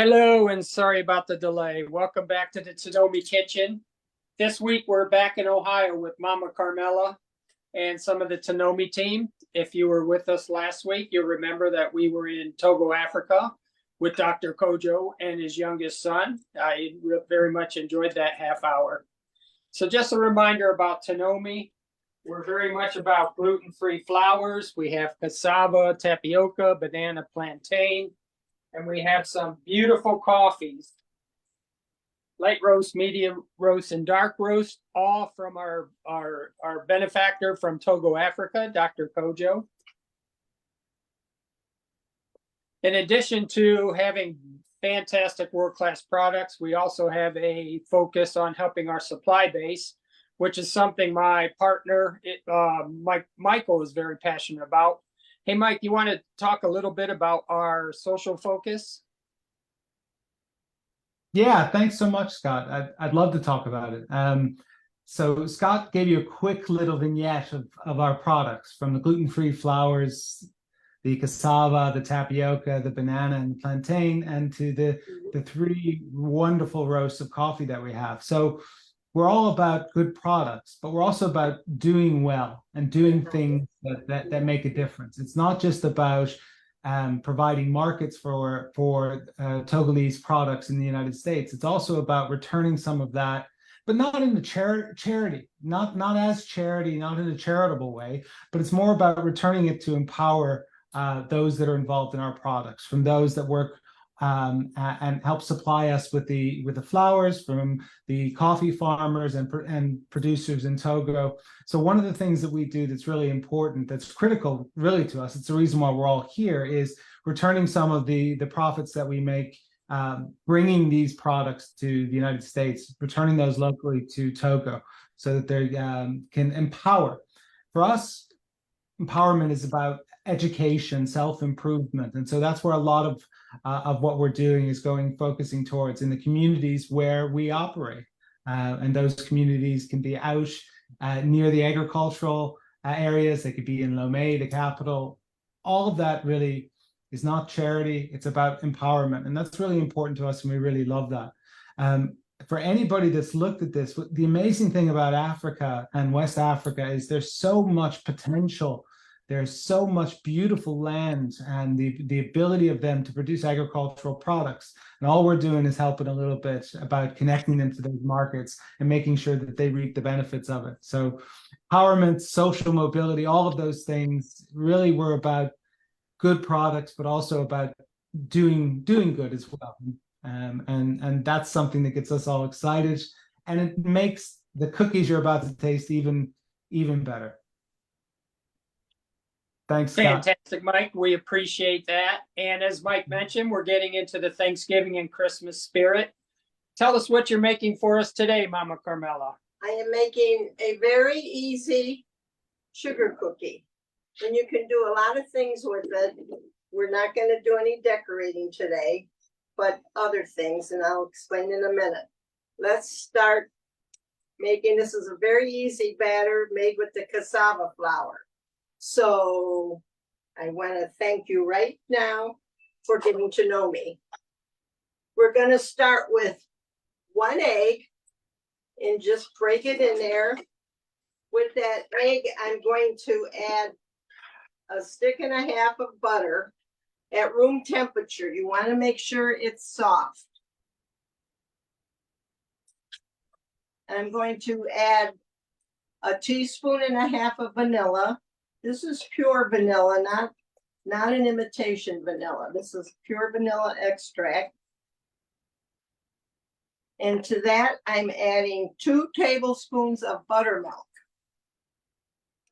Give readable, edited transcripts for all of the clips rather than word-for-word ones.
Hello, and sorry about the delay. Welcome back to the Tonomi kitchen. This week, we're back in Ohio with Mama Carmela and some of the Tonomi team. If you were with us last week, you'll remember that we were in Togo, Africa with Dr. Kojo and his youngest son. I very much enjoyed that half hour. So just a reminder about Tonomi. We're very much about gluten-free flours. We have cassava, tapioca, banana, plantain, and we have some beautiful coffees. Light roast, medium roast, and dark roast, all from our benefactor from Togo, Africa, Dr. Kojo. In addition to having fantastic world-class products, we also have a focus on helping our supply base, which is something my partner, Michael, is very passionate about. Hey, Mike, you want to talk a little bit about our social focus? Yeah, thanks so much, Scott. I'd love to talk about it. So Scott gave you a quick little vignette of our products, from the gluten-free flours, the cassava, the tapioca, the banana, and the plantain, and to the three wonderful roasts of coffee that we have. So we're all about good products, but we're also about doing well and doing things that make a difference. It's not just about providing markets for Togolese products in the United States. It's also about returning some of that, but not in a charity, not as charity, not in a charitable way, but it's more about returning it to empower those that are involved in our products, from those that work and help supply us with the flours, from the coffee farmers and producers in Togo. So one of the things that we do that's really important, that's critical really to us, it's the reason why we're all here, is returning some of the profits that we make bringing these products to the United States, returning those locally to Togo so that they can empower. For us, empowerment is about education, self-improvement. And so that's where a lot of what we're doing is focusing towards in the communities where we operate. And those communities can be out near the agricultural areas. They could be in Lomé, the capital. All of that really is not charity. It's about empowerment. And that's really important to us, and we really love that. For anybody that's looked at this, the amazing thing about Africa and West Africa is there's so much potential. There's so much beautiful land and the ability of them to produce agricultural products. And all we're doing is helping a little bit about connecting them to those markets and making sure that they reap the benefits of it. So empowerment, social mobility, all of those things, really we're about good products, but also about doing good as well. And that's something that gets us all excited, and it makes the cookies you're about to taste even better. Thanks, Scott. Fantastic, Mike. We appreciate that. And as Mike mentioned, we're getting into the Thanksgiving and Christmas spirit. Tell us what you're making for us today, Mama Carmela. I am making a very easy sugar cookie, and you can do a lot of things with it. We're not going to do any decorating today, but other things, and I'll explain in a minute. Let's start making, this is a very easy batter made with the cassava flour. So I want to thank you right now for getting to know me. We're going to start with 1 egg and just break it in there. With that egg, I'm going to add a stick and a half of butter at room temperature. You want to make sure it's soft. I'm going to add a teaspoon and a half of vanilla. This is pure vanilla, not an imitation vanilla. This is pure vanilla extract. And to that, I'm adding 2 tablespoons of buttermilk.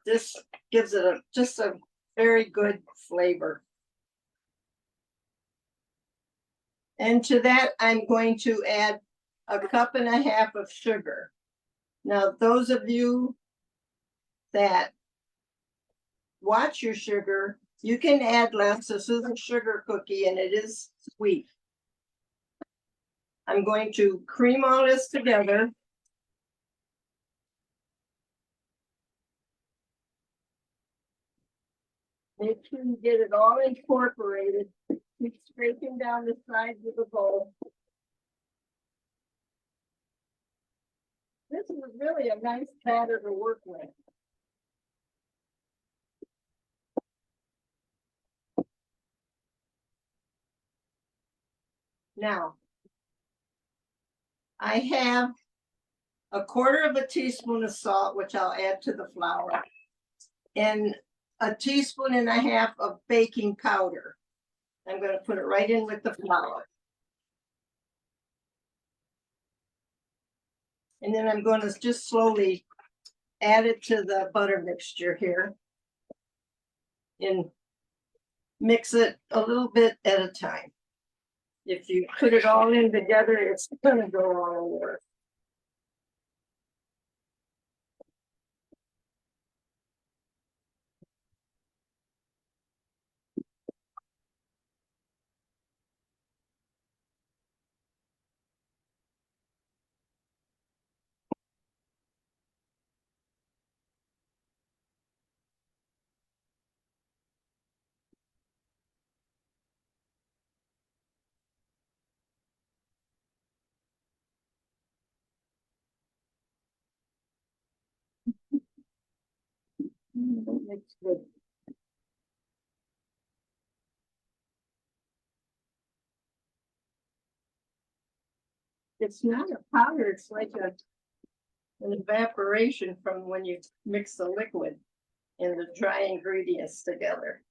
This gives it just a very good flavor. And to that, I'm going to add a cup and a half of sugar. Now, those of you that watch your sugar, you can add less. This is a sugar cookie and it is sweet. I'm going to cream all this together. Make sure you get it all incorporated Keep scraping down the sides of the bowl. This is really a nice batter to work with. Now, I have a quarter of a teaspoon of salt, which I'll add to the flour, and a teaspoon and a half of baking powder. I'm going to put it right in with the flour. And then I'm going to just slowly add it to the butter mixture here and mix it a little bit at a time. If you put it all in together, it's going to go all over. It's good. It's not a powder, it's like an evaporation from when you mix the liquid and the dry ingredients together.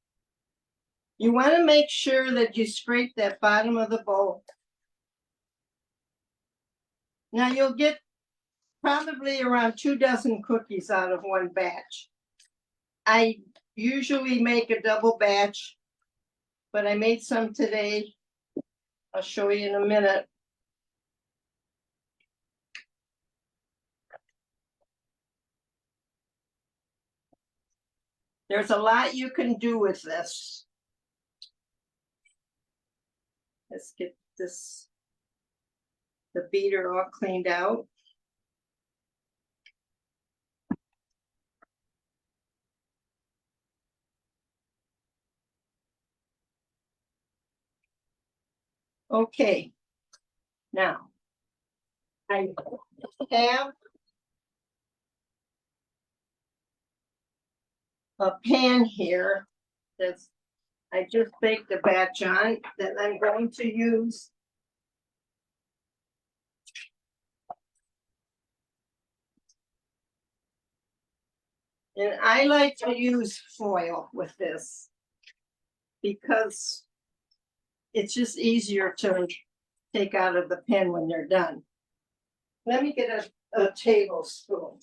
You want to make sure that you scrape that bottom of the bowl. Now you'll get probably around 2 dozen cookies out of one batch. I usually make a double batch, but I made some today. I'll show you in a minute. There's a lot you can do with this. Let's get this, the beater all cleaned out. Okay, now I have a pan here that's I just baked a batch on that I'm going to use. And I like to use foil with this because it's just easier to take out of the pan when they're done. Let me get a tablespoon.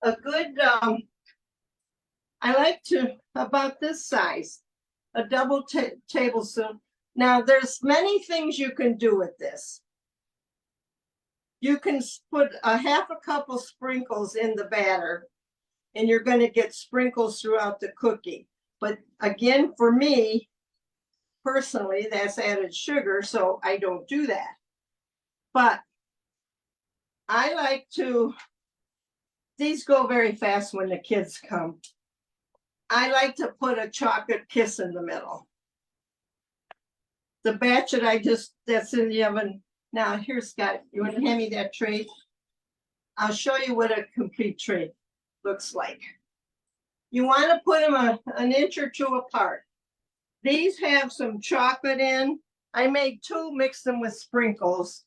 A good, I like to, about this size, a double tablespoon. Now, there's many things you can do with this. You can put a half a cup of sprinkles in the batter, and you're going to get sprinkles throughout the cookie. But again, for me, personally, that's added sugar, so I don't do that. But I like to, these go very fast when the kids come. I like to put a chocolate kiss in the middle. The batch that that's in the oven. Now, here, Scott, you want to hand me that tray? I'll show you what a complete tray looks like. You want to put them an inch or two apart. These have some chocolate in. I made 2, mixed them with sprinkles.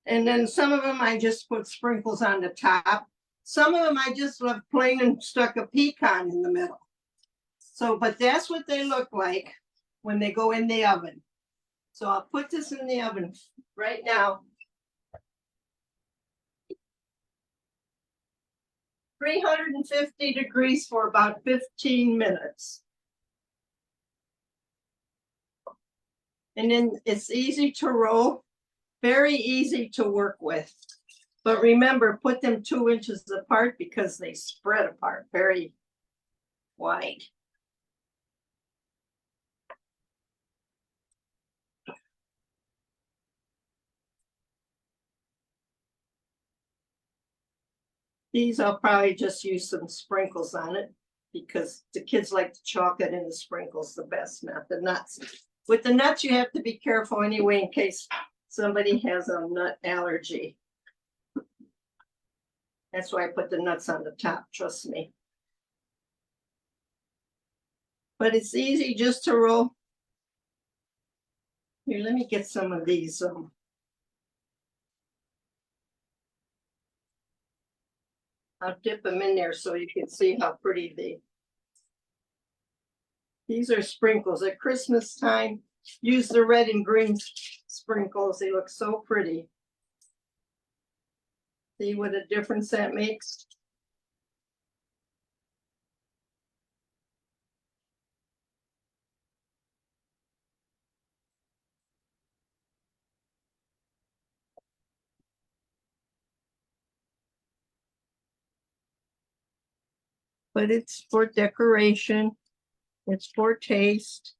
And then some of them I just put sprinkles on the top. Some of them I just left plain and stuck a pecan in the middle. So, but that's what they look like when they go in the oven. So I'll put this in the oven right now. 350 degrees for about 15 minutes. And then it's easy to roll, very easy to work with. But remember, put them 2 inches apart because they spread apart very wide. These I'll probably just use some sprinkles on it because the kids like the chocolate and the sprinkles the best, not the nuts. With the nuts, you have to be careful anyway in case somebody has a nut allergy. That's why I put the nuts on the top, trust me. But it's easy just to roll. Here, let me get some of these. I'll dip them in there so you can see how pretty these are sprinkles at Christmas time. Use the red and green sprinkles. They look so pretty. See what a difference that makes? But it's for decoration. It's for taste.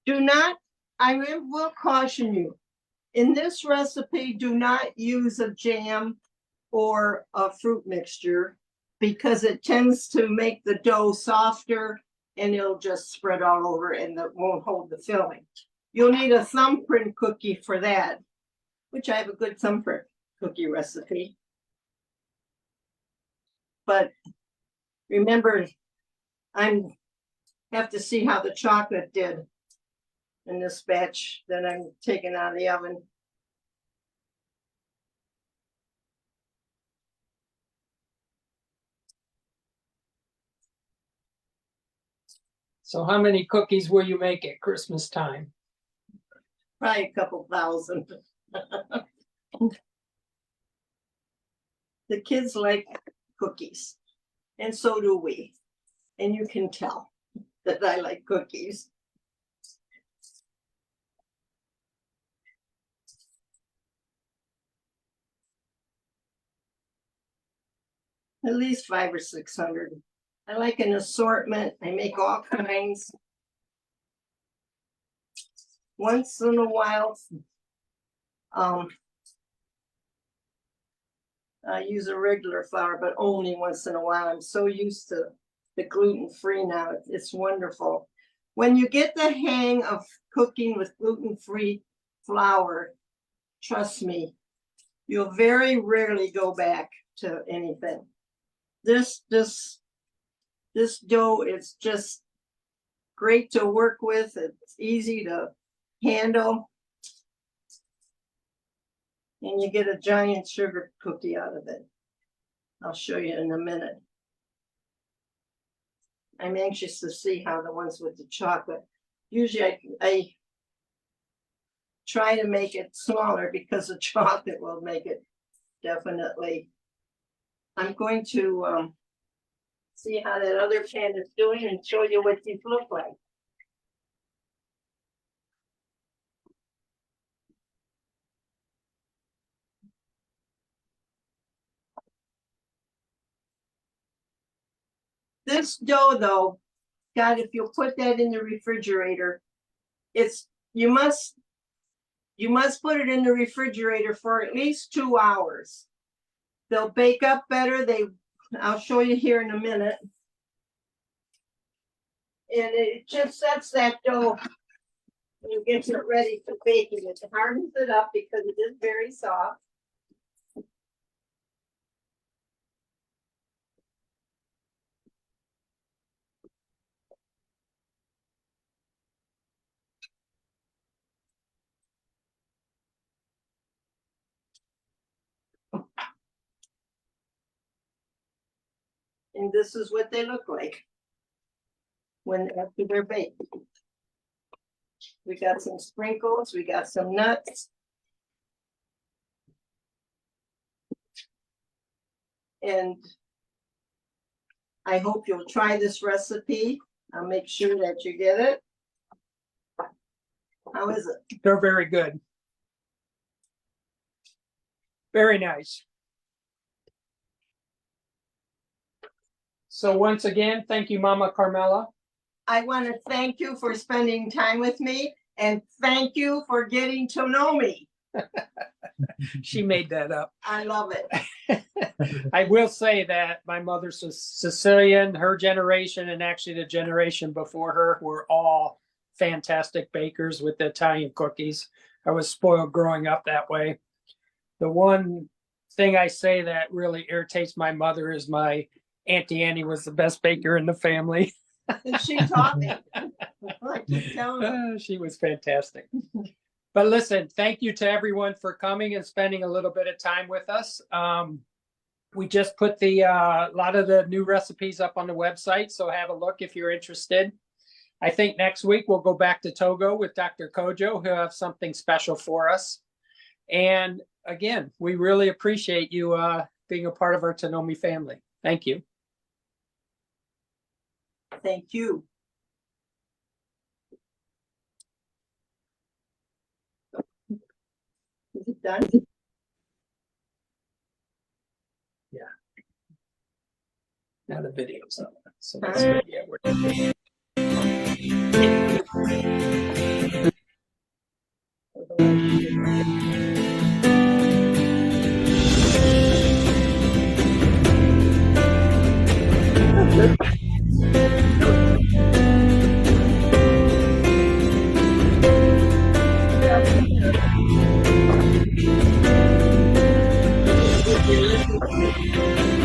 Do not, I will caution you, in this recipe, do not use a jam or a fruit mixture because it tends to make the dough softer and it'll just spread all over and it won't hold the filling. You'll need a thumbprint cookie for that, which I have a good thumbprint cookie recipe. But remember, I have to see how the chocolate did in this batch that I'm taking out of the oven. So how many cookies will you make at Christmas time? Probably a couple thousand. The kids like cookies, and so do we. And you can tell that I like cookies. At least 500 or 600. I like an assortment. I make all kinds. Once in a while, I use a regular flour, but only once in a while. I'm so used to the gluten-free now. It's wonderful. When you get the hang of cooking with gluten-free flour, trust me, you'll very rarely go back to anything. This dough is just great to work with. It's easy to handle. And you get a giant sugar cookie out of it. I'll show you in a minute. I'm anxious to see how the ones with the chocolate. Usually I try to make it smaller because the chocolate will make it definitely. I'm going to see how that other pan is doing and show you what these look like. This dough, though, God, if you'll put that in the refrigerator, you must put it in the refrigerator for at least 2 hours. They'll bake up better. I'll show you here in a minute. And it just sets that dough and gets it ready for baking. It hardens it up because it is very soft. And this is what they look like after they're baked. We got some sprinkles, we got some nuts. And I hope you'll try this recipe. I'll make sure that you get it. How is it? They're very good. Very nice. So once again, thank you, Mama Carmela. I want to thank you for spending time with me and thank you for getting Tonomi. She made that up. I love it. I will say that my mother's Sicilian, her generation, and actually the generation before her were all fantastic bakers with the Italian cookies. I was spoiled growing up that way. The one thing I say that really irritates my mother is my Auntie Annie was the best baker in the family. And she taught me. I keep telling her. She was fantastic. But listen, thank you to everyone for coming and spending a little bit of time with us. We just put the lot of the new recipes up on the website, so have a look if you're interested. I think next week we'll go back to Togo with Dr. Kojo, who'll have something special for us. And again, we really appreciate you being a part of our Tonomi family. Thank you. Thank you. Is it done? Now the video's up. So that's good. Yeah, we're done. Thank you.